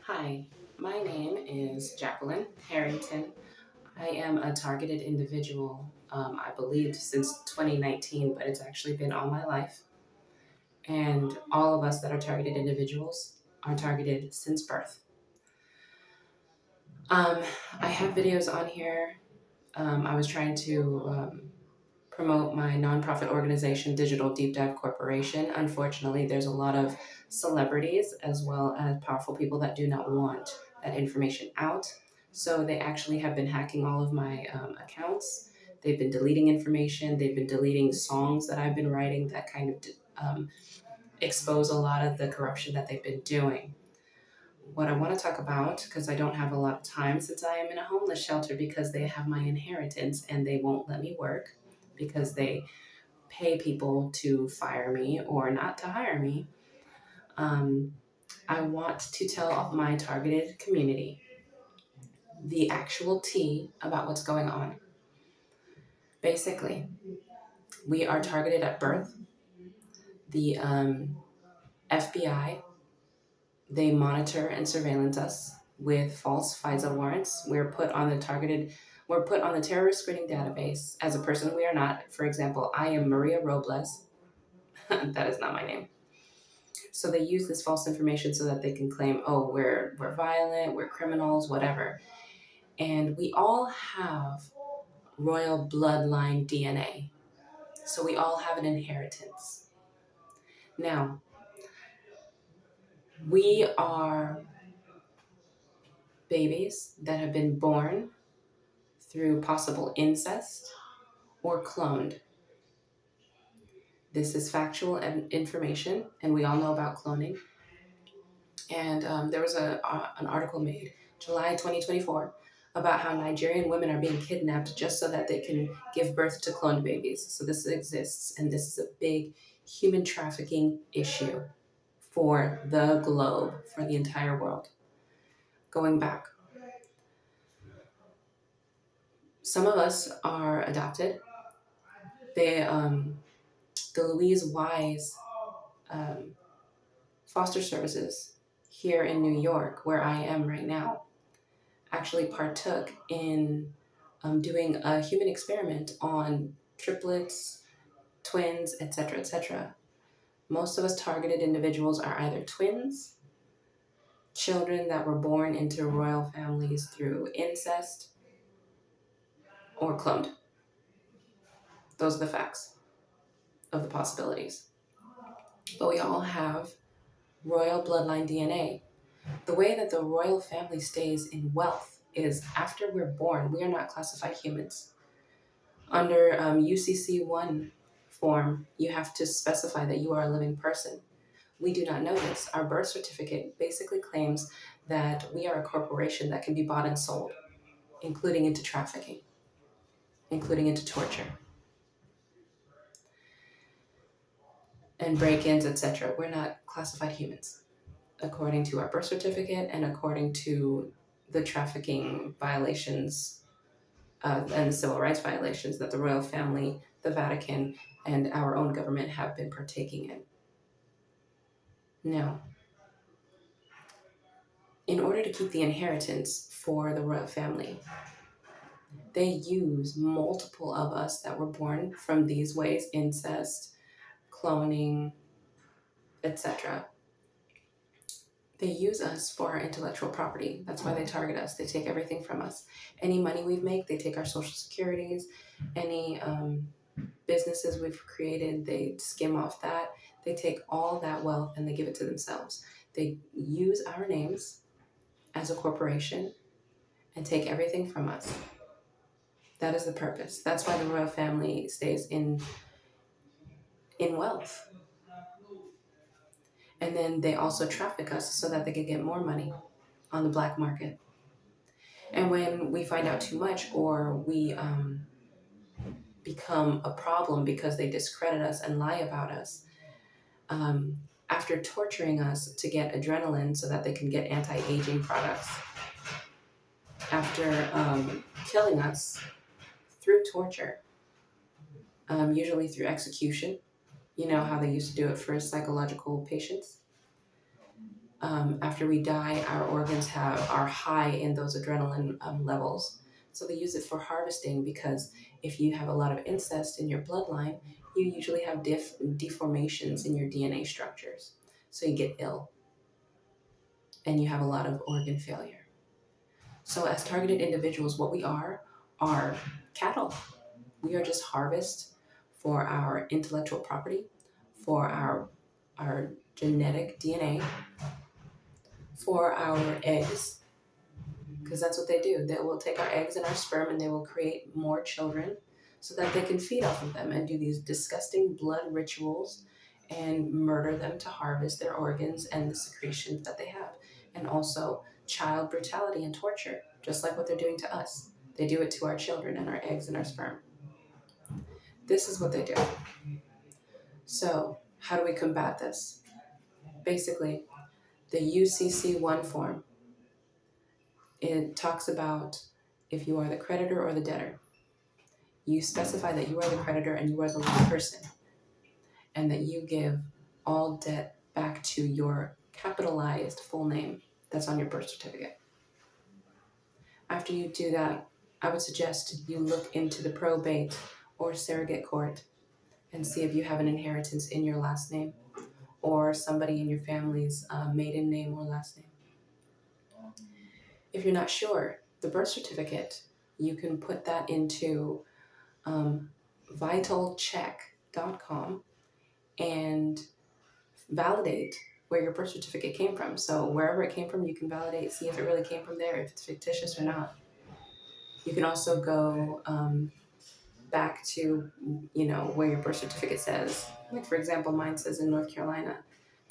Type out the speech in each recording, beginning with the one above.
Hi, my name is Jacqueline Harrington. I am a targeted individual, I believed since 2019, but it's actually been all my life. And all of us that are targeted individuals are targeted since birth. Um, I have videos on here. I was trying to promote my nonprofit organization, Digital Deep Dive Corporation. Unfortunately, there's a lot of celebrities as well as powerful people that do not want that information out. So they actually have been hacking all of my accounts. They've been deleting information. They've been deleting songs that I've been writing that kind of expose a lot of the corruption that they've been doing. What I want to talk about, because I don't have a lot of time since I am in a homeless shelter because they have my inheritance and they won't let me work because they pay people to fire me or not to hire me. Um, I want to tell my targeted community the actual tea about what's going on. Basically, we are targeted at birth. The FBI, they monitor and surveillance us with false FISA warrants. We're put on the terrorist screening database as a person we are not. For example, I am Maria Robles. That is not my name. So they use this false information so that they can claim, oh, we're violent, we're criminals, whatever. And we all have royal bloodline DNA. So we all have an inheritance. Now, we are babies that have been born through possible incest or cloned. This is factual information, and we all know about cloning. And there was an article made July 2024 about how Nigerian women are being kidnapped just so that they can give birth to cloned babies. So this exists, and this is a big human trafficking issue for the globe, for the entire world. Going back, some of us are adopted. They, the Louise Wise um, foster services here in New York, where I am right now, actually partook in doing a human experiment on triplets, twins, etc., etc. Most of us targeted individuals are either twins, children that were born into royal families through incest, or cloned. Those are the facts of the possibilities. But we all have royal bloodline DNA. The way that the royal family stays in wealth is after we're born, we are not classified humans. Under UCC 1 form, you have to specify that you are a living person. We do not know this. Our birth certificate basically claims that we are a corporation that can be bought and sold, including into trafficking, including into torture and break-ins, etc. We're not classified humans, according to our birth certificate and according to the trafficking violations and the civil rights violations that the royal family, the Vatican, and our own government have been partaking in. Now, in order to keep the inheritance for the royal family, they use multiple of us that were born from these ways, incest, cloning, etc. They use us for our intellectual property. That's why they target us. They take everything from us. Any money we make, they take our social securities. Any businesses we've created, they skim off that. They take all that wealth and they give it to themselves. They use our names as a corporation and take everything from us. That is the purpose. That's why the royal family stays in wealth. And then they also traffic us so that they can get more money on the black market. And when we find out too much or we become a problem because they discredit us and lie about us, after torturing us to get adrenaline so that they can get anti-aging products, after killing us through torture, usually through execution, you know how they used to do it for psychological patients. after we die, our organs are high in those adrenaline levels. So they use it for harvesting, because if you have a lot of incest in your bloodline, you usually have deformations in your DNA structures. So you get ill and you have a lot of organ failure. So as targeted individuals, what we are cattle. We are just harvest for our intellectual property, for our genetic DNA, for our eggs, because that's what they do. They will take our eggs and our sperm and they will create more children so that they can feed off of them and do these disgusting blood rituals and murder them to harvest their organs and the secretions that they have. And also child brutality and torture, just like what they're doing to us. They do it to our children and our eggs and our sperm. This is what they do. So how do we combat this? Basically, the UCC1 form, it talks about if you are the creditor or the debtor. You specify that you are the creditor and you are the lead person, and that you give all debt back to your capitalized full name that's on your birth certificate. After you do that, I would suggest you look into the probate or surrogate court and see if you have an inheritance in your last name or somebody in your family's maiden name or last name. If you're not sure, the birth certificate, you can put that into vitalcheck.com and validate where your birth certificate came from. So wherever it came from, you can validate, see if it really came from there, if it's fictitious or not. You can also go back to, where your birth certificate says. Like, for example, mine says in North Carolina,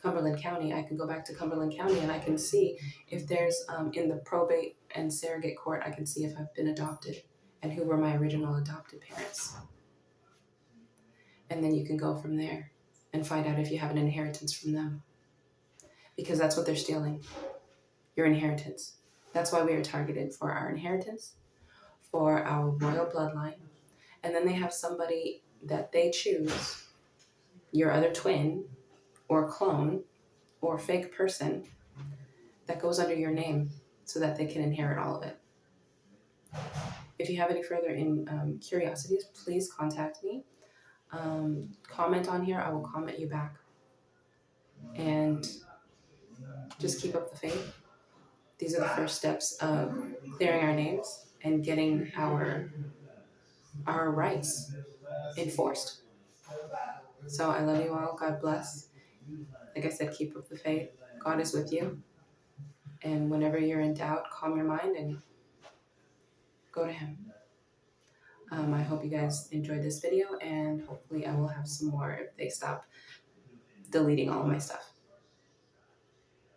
Cumberland County. I can go back to Cumberland County and I can see if there's, in the probate and surrogate court, I can see if I've been adopted and who were my original adopted parents. And then you can go from there and find out if you have an inheritance from them. Because that's what they're stealing, your inheritance. That's why we are targeted, for our inheritance, for our royal bloodline. And then they have somebody that they choose, your other twin or clone or fake person, that goes under your name so that they can inherit all of it. If you have any further curiosities, please contact me. Comment on here. I will comment you back. And just keep up the faith. These are the first steps of clearing our names and getting our rights enforced. So I love you all. God bless. Like I said, keep up the faith. God is with you. And whenever you're in doubt, calm your mind and go to Him. I hope you guys enjoyed this video, and hopefully I will have some more if they stop deleting all of my stuff.